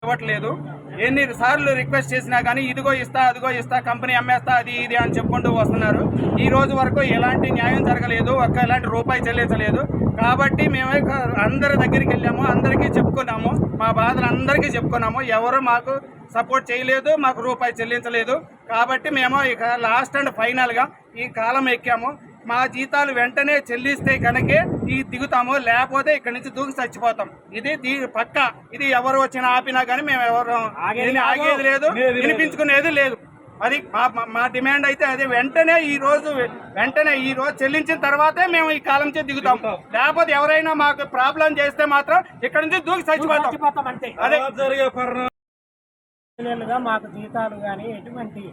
ఇవ్వట్లేదు. ఎన్నిసార్లు రిక్వెస్ట్ చేసినా కానీ ఇదిగో ఇస్తా అదిగో ఇస్తా కంపెనీ అమ్మేస్తా అది ఇది అని చెప్పుకుంటూ వస్తున్నారు. ఈ రోజు వరకు ఎలాంటి న్యాయం జరగలేదు, ఎలాంటి రూపాయి చెల్లించలేదు. కాబట్టి మేమే అందరి దగ్గరికి వెళ్ళాము, అందరికీ చెప్పుకున్నాము, మా బాధలు అందరికీ చెప్పుకున్నాము. ఎవరు మాకు సపోర్ట్ చేయలేదు, మాకు రూపాయి చెల్లించలేదు. కాబట్టి మేము ఇక లాస్ట్ అండ్ ఫైనల్గా ఈ కాలం ఎక్కాము. మా జీతాలు వెంటనే చెల్లిస్తే కనుకే దిగుతాము, లేకపోతే ఇక్కడి నుంచి దూకి చచ్చిపోతాం. ఇది పక్క. ఇది ఎవరు వచ్చినా ఆపినా కానీ మేము ఎవరు ఆగేది లేదు, వినిపించుకునేది లేదు. అది మా డిమాండ్ అయితే అదే. వెంటనే ఈ రోజు చెల్లించిన తర్వాతే మేము ఈ కాలం నుంచి దిగుతాం. లేకపోతే ఎవరైనా మాకు ప్రాబ్లం చేస్తే మాత్రం ఇక్కడి నుంచి దూకి చచ్చిపోతాం. అంతే. అదే మాకు జీతాలు కానీ ఎటువంటి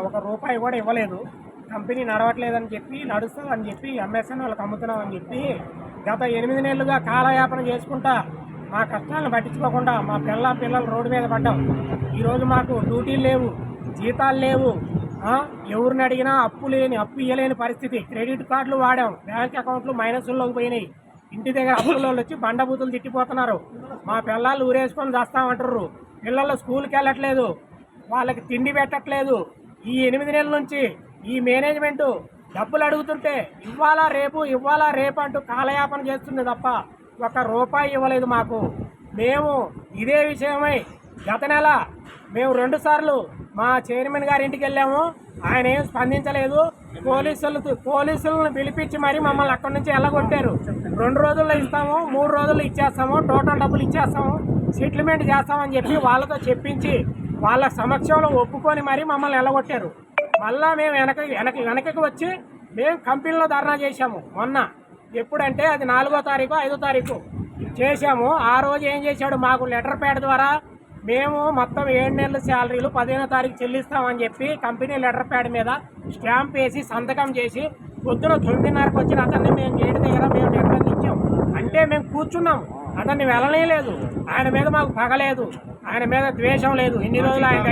ఒక రూపాయి కూడా ఇవ్వలేదు. కంపెనీ నడవట్లేదని చెప్పి, నడుస్తుందని చెప్పి, ఎంఎస్ఎన్ వాళ్ళకి అమ్ముతున్నాం అని చెప్పి గత 8 నెలలుగా కాలయాపన చేసుకుంటా మా కష్టాలను పట్టించుకోకుండా మా పిల్లలు రోడ్డు మీద పడ్డాం. ఈరోజు మాకు డ్యూటీలు లేవు, జీతాలు లేవు. ఎవరిని అడిగినా అప్పు ఇవ్వలేని పరిస్థితి. క్రెడిట్ కార్డులు వాడాం, బ్యాంక్ అకౌంట్లు మైనస్లోకి పోయినాయి. ఇంటి దగ్గర అప్పులలో వచ్చి బండబూతులు తిట్టిపోతున్నారు. మా పిల్లలు ఊరేసుకొని చేస్తామంటారు. పిల్లలు స్కూల్కి వెళ్ళట్లేదు, వాళ్ళకి తిండి పెట్టట్లేదు. ఈ 8 నెలల నుంచి ఈ మేనేజ్మెంటు డబ్బులు అడుగుతుంటే ఇవ్వాలా రేపు అంటూ కాలయాపన చేస్తుంది తప్ప ఒక రూపాయి ఇవ్వలేదు మాకు. మేము ఇదే విషయమై గత నెల మేము 2 సార్లు మా చైర్మన్ గారి ఇంటికి వెళ్ళాము. ఆయన ఏం స్పందించలేదు. పోలీసులను పిలిపించి మరీ మమ్మల్ని అక్కడి నుంచి వెళ్ళగొట్టారు. 2 రోజుల్లో ఇస్తాము, 3 రోజుల్లో ఇచ్చేస్తాము, టోటల్ డబ్బులు ఇచ్చేస్తాము, సెటిల్మెంట్ చేస్తామని చెప్పి వాళ్ళతో చెప్పించి వాళ్ళ సమక్షంలో ఒప్పుకొని మరీ మమ్మల్ని వెళ్ళగొట్టారు. మళ్ళా మేము వెనకకి వచ్చి మేము కంపెనీలో ధర్నా చేశాము. మొన్న ఎప్పుడంటే అది 4వ తారీఖు 5వ తారీఖు చేశాము. ఆ రోజు ఏం చేశాడు, మాకు లెటర్ ప్యాడ్ ద్వారా మేము మొత్తం 7 నెలల శాలరీలు 15వ తారీఖు చెల్లిస్తామని చెప్పి కంపెనీ లెటర్ ప్యాడ్ మీద స్టాంప్ వేసి సంతకం చేసి పొద్దున 9:30కి వచ్చిన అతన్ని మేము గేటు దగ్గర మేము నిర్బంధించాం. అంటే మేము కూర్చున్నాం, అతన్ని వెళ్ళలేదు. ఆయన మీద మాకు పగలేదు, ఆయన మీద ద్వేషం లేదు. ఇన్ని రోజులు ఆయన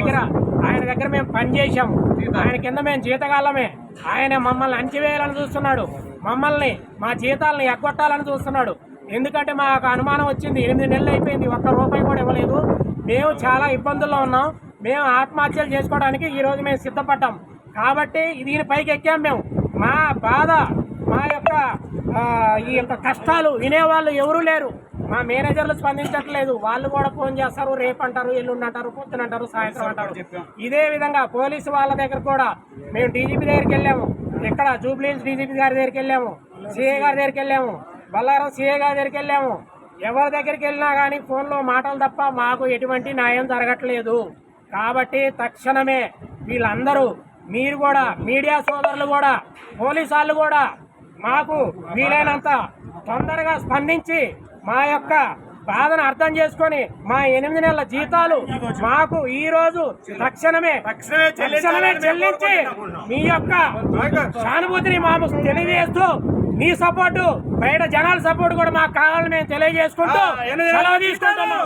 దగ్గర మేము పనిచేసాము. ఆయన కింద మేము జీతగాళ్ళమే. ఆయన మమ్మల్ని అణచివేయాలని చూస్తున్నాడు, మమ్మల్ని మా జీతాలను ఎగ్గొట్టాలని చూస్తున్నాడు. ఎందుకంటే మాకు అనుమానం వచ్చింది. 8 నెలలు అయిపోయింది, ఒక్క రూపాయి కూడా ఇవ్వలేదు. మేము చాలా ఇబ్బందుల్లో ఉన్నాం. మేము ఆత్మహత్యలు చేసుకోవడానికి ఈరోజు మేము సిద్ధపడ్డాం. కాబట్టి దీని పైకి ఎక్కాం మేము. మా బాధ, మా యొక్క ఈ యొక్క కష్టాలు వినేవాళ్ళు ఎవరూ లేరు. మా మేనేజర్లు స్పందించట్లేదు. వాళ్ళు కూడా ఫోన్ చేస్తారు, రేపు అంటారు, ఎల్లుండి అంటారు, పొద్దున అంటారు, సాయంత్రం అంటారు. ఇదే విధంగా పోలీసు వాళ్ళ దగ్గర కూడా మేము డీజీపీ దగ్గరికి వెళ్ళాము, ఇక్కడ జూబ్లీహిల్స్ డీజీపీ గారి దగ్గరికి వెళ్ళాము, సిఐ గారి దగ్గరికి వెళ్ళాము, బల్లారం సిఐ గారి దగ్గరికి వెళ్ళాము. ఎవరి దగ్గరికి వెళ్ళినా కానీ ఫోన్లో మాటలు తప్ప మాకు ఎటువంటి న్యాయం జరగట్లేదు. కాబట్టి తక్షణమే వీళ్ళందరూ, మీరు కూడా, మీడియా సోదరులు కూడా, పోలీసు వాళ్ళు కూడా మాకు వీలైనంత తొందరగా స్పందించి మా యొక్క బాధను అర్థం చేసుకొని మా 8 నెలల జీతాలు మాకు ఈ రోజు తక్షణమే చెల్లించి మీ యొక్క సానుభూతిని మాకు తెలియజేస్తూ, మీ సపోర్టు, బయట జనాల సపోర్టు కూడా మాకు కావాలని మేము తెలియజేసుకుంటూ సెలవు తీసుకుంటున్నాం.